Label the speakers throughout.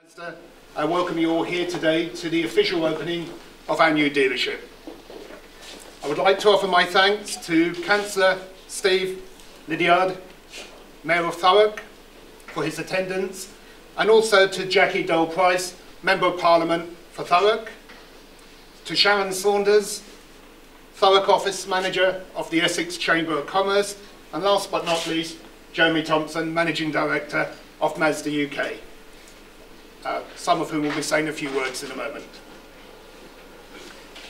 Speaker 1: Mazda. I welcome you all here today to the official opening of our new dealership. I would like to offer my thanks to Councillor Steve Lydiard, Mayor of Thurrock, for his attendance, and also to Jackie Dole-Price, Member of Parliament for Thurrock, to Sharon Saunders, Thurrock Office Manager of the Essex Chamber of Commerce, and last but not least, Jeremy Thompson, Managing Director of Mazda UK. Some of whom will be saying a few words in a moment.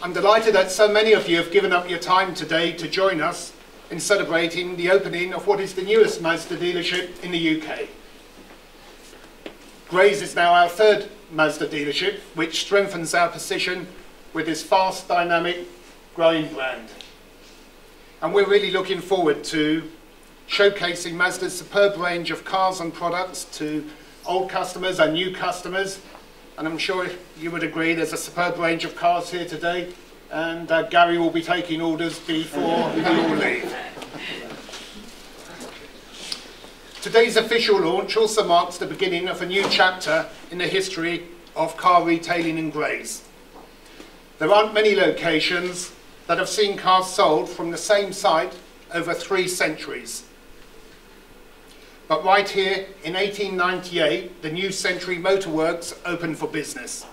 Speaker 1: I'm delighted that so many of you have given up your time today to join us in celebrating the opening of what is the newest Mazda dealership in the UK. Grays is now our third Mazda dealership, which strengthens our position with this fast, dynamic, growing brand. And we're really looking forward to showcasing Mazda's superb range of cars and products to old customers and new customers, and I'm sure you would agree there's a superb range of cars here today, and Gary will be taking orders before we all leave. Today's official launch also marks the beginning of a new chapter in the history of car retailing in Grays. There aren't many locations that have seen cars sold from the same site over 3 centuries. But right here in 1898, the new Century Motor Works opened for business.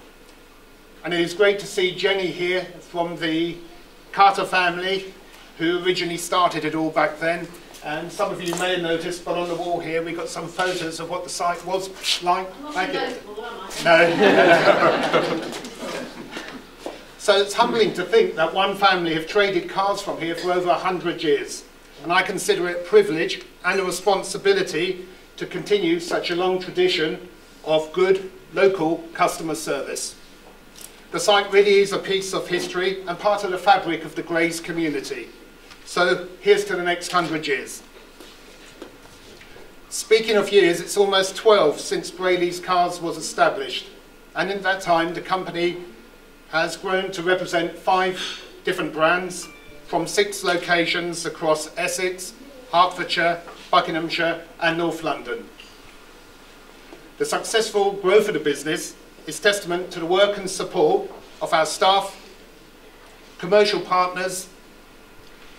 Speaker 1: And it is great to see Jenny here from the Carter family, who originally started it all back then. And some of you may have noticed, but on the wall here we've got some photos of what the site was like. No. So it's humbling to think that one family have traded cars from here for over 100 years. And I consider it a privilege and a responsibility to continue such a long tradition of good local customer service. The site really is a piece of history and part of the fabric of the Grays community. So here's to the next 100 years. Speaking of years, it's almost 12 since Brayley's Cars was established. And in that time, the company has grown to represent 5 different brands from 6 locations across Essex, Hertfordshire, Buckinghamshire and North London. The successful growth of the business is testament to the work and support of our staff, commercial partners,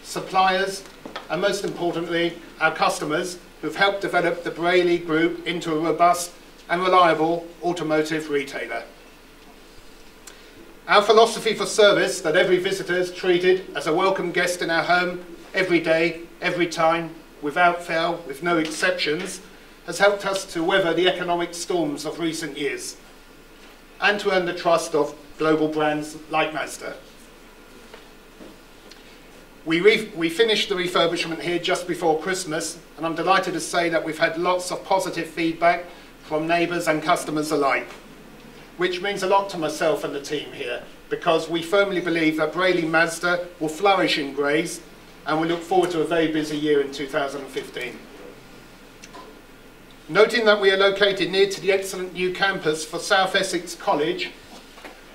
Speaker 1: suppliers, and most importantly, our customers who've helped develop the Brayley Group into a robust and reliable automotive retailer. Our philosophy for service, that every visitor is treated as a welcome guest in our home every day, every time, without fail, with no exceptions, has helped us to weather the economic storms of recent years and to earn the trust of global brands like Mazda. We finished the refurbishment here just before Christmas, and I'm delighted to say that we've had lots of positive feedback from neighbours and customers alike, which means a lot to myself and the team here, because we firmly believe that Brayley Mazda will flourish in Grays, and we look forward to a very busy year in 2015. Noting that we are located near to the excellent new campus for South Essex College,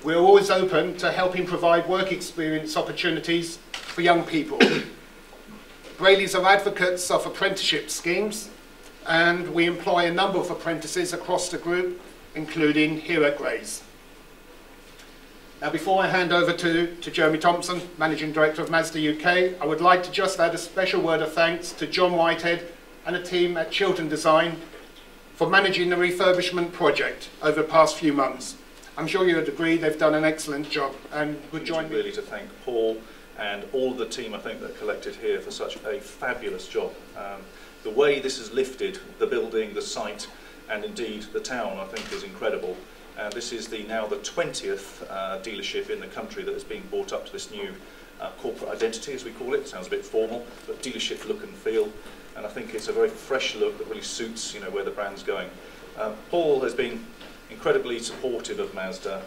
Speaker 1: we're always open to helping provide work experience opportunities for young people. Brayleys are advocates of apprenticeship schemes, and we employ a number of apprentices across the group, including here at Grays. Now, before I hand over to Jeremy Thompson, Managing Director of Mazda UK, I would like to just add a special word of thanks to John Whitehead and the team at Chiltern Design for managing the refurbishment project over the past few months. I'm sure you would agree they've done an excellent job, and would join me.
Speaker 2: Really to thank Paul and all of the team, I think, that collected here for such a fabulous job. The way this has lifted the building, the site, and indeed the town, I think, is incredible. This is now the 20th dealership in the country that has been brought up to this new corporate identity, as we call it. Sounds a bit formal, but dealership look and feel. And I think it's a very fresh look that really suits, where the brand's going. Paul has been incredibly supportive of Mazda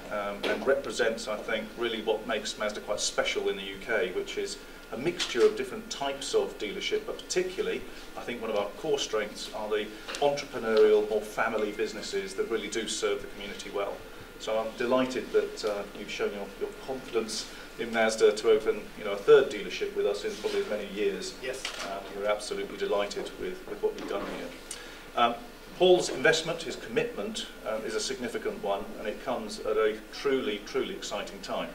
Speaker 2: and represents, I think, really what makes Mazda quite special in the UK, which is a mixture of different types of dealership, but particularly, I think one of our core strengths are the entrepreneurial, more family businesses that really do serve the community well. So I'm delighted that you've shown your confidence in Mazda to open, a 3rd dealership with us in probably as many years.
Speaker 1: Yes.
Speaker 2: We're absolutely delighted with what we've done here. Paul's investment, his commitment, is a significant one, and it comes at a truly, truly exciting time.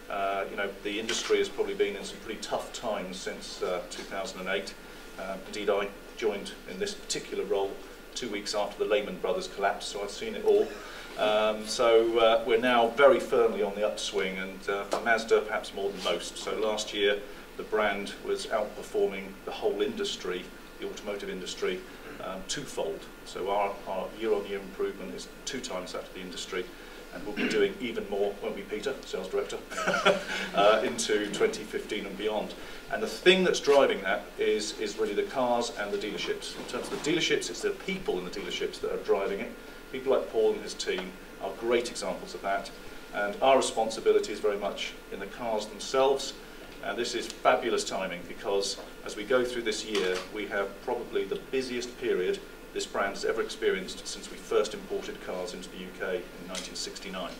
Speaker 2: You know, the industry has probably been in some pretty tough times since 2008. Indeed, I joined in this particular role 2 weeks after the Lehman Brothers collapse, so I've seen it all. So we're now very firmly on the upswing, and for Mazda perhaps more than most. So last year the brand was outperforming the whole industry, the automotive industry, twofold. So our year-on-year improvement is 2 times that of the industry, and we'll be doing even more, won't we, Peter, Sales Director, into 2015 and beyond. And the thing that's driving that is really the cars and the dealerships. In terms of the dealerships, it's the people in the dealerships that are driving it. People like Paul and his team are great examples of that. And our responsibility is very much in the cars themselves. And this is fabulous timing, because as we go through this year, we have probably the busiest period this brand has ever experienced since we first imported cars into the UK in 1969.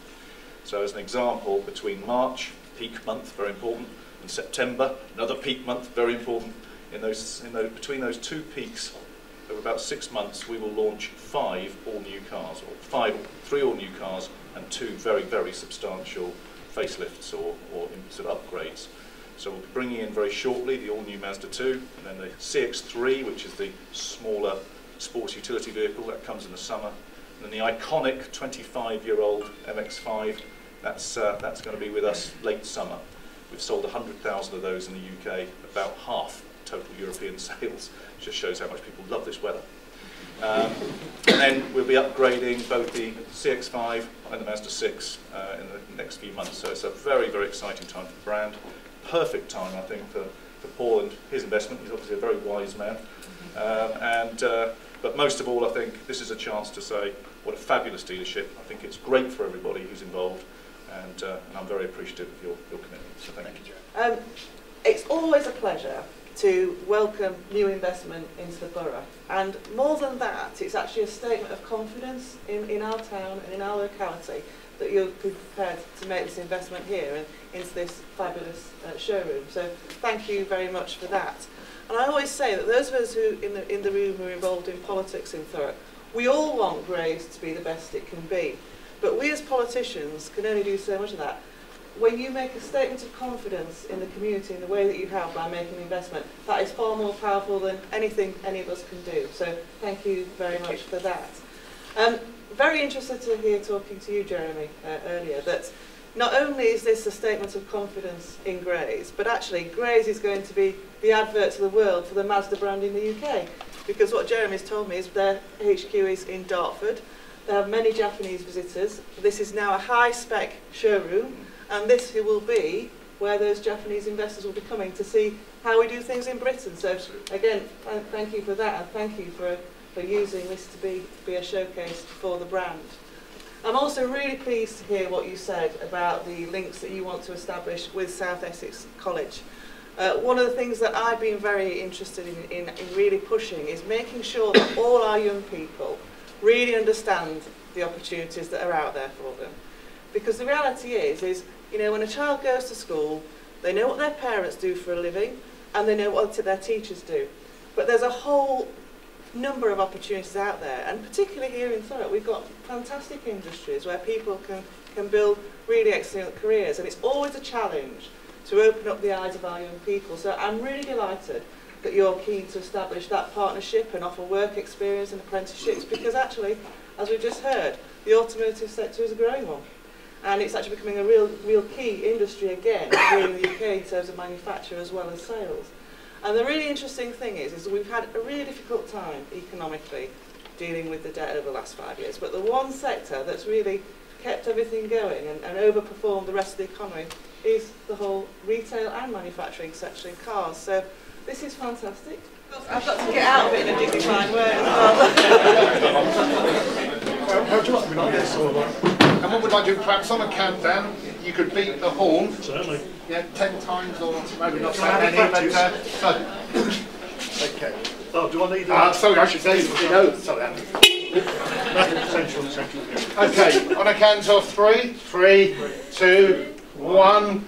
Speaker 2: So as an example, between March, peak month, very important, and September, another peak month, very important. Between those 2 peaks, over about 6 months, we will launch 5 all-new cars, or 3 all-new cars, and 2 very, very substantial facelifts or sort of upgrades. So we'll be bringing in very shortly the all-new Mazda 2, and then the CX-3, which is the smaller sports utility vehicle, that comes in the summer. And then the iconic 25-year-old MX-5, that's going to be with us late summer. We've sold 100,000 of those in the UK, about half total European sales. Just shows how much people love this weather. And then we'll be upgrading both the CX-5 and the Mazda 6 in the next few months. So it's a very, very exciting time for the brand. Perfect time, I think, for Paul and his investment. He's obviously a very wise man. But most of all, I think this is a chance to say what a fabulous dealership. I think it's great for everybody who's involved, and I'm very appreciative of your commitment. So thank you.
Speaker 3: It's always a pleasure to welcome new investment into the borough, and more than that, it's actually a statement of confidence in our town and in our locality that you'll be prepared to make this investment here and into this fabulous showroom. So thank you very much for that. And I always say that those of us who in the room who are involved in politics in Thurrock, we all want Grays to be the best it can be, but we as politicians can only do so much of that. When you make a statement of confidence in the community in the way that you have by making an investment, that is far more powerful than anything any of us can do. So thank you very much for that. Very interested to hear, talking to you, Jeremy, earlier, that not only is this a statement of confidence in Grays, but actually Grays is going to be the advert to the world for the Mazda brand in the UK. Because what Jeremy's told me is their HQ is in Dartford. They have many Japanese visitors. This is now a high-spec showroom, and this will be where those Japanese investors will be coming to see how we do things in Britain. So again, thank you for that, and thank you for using this to be a showcase for the brand. I'm also really pleased to hear what you said about the links that you want to establish with South Essex College. One of the things that I've been very interested in really pushing is making sure that all our young people really understand the opportunities that are out there for them. Because the reality is, you know, when a child goes to school, they know what their parents do for a living, and they know what their teachers do. But there's a whole number of opportunities out there, and particularly here in Thurrock, we've got fantastic industries where people can build really excellent careers, and it's always a challenge to open up the eyes of our young people. So I'm really delighted that you're keen to establish that partnership and offer work experience and apprenticeships, because actually, as we've just heard, the automotive sector is a growing one. And it's actually becoming a real key industry again here in the UK in terms of manufacture as well as sales. And the really interesting thing is we've had a really difficult time economically dealing with the debt over the last 5 years. But the one sector that's really kept everything going and overperformed the rest of the economy is the whole retail and manufacturing sector in cars. So this is fantastic. I've got to get out of it in a dignified way as well.
Speaker 1: How do you like me like this? And what would I do? Perhaps on a countdown, you could beat the horn. Certainly. Yeah, 10 times or maybe not that many. Okay.
Speaker 4: Oh, do I need
Speaker 1: sorry, I should say no. Sorry.
Speaker 4: Central.
Speaker 1: Okay, on a count of 3, 3, 2, 1.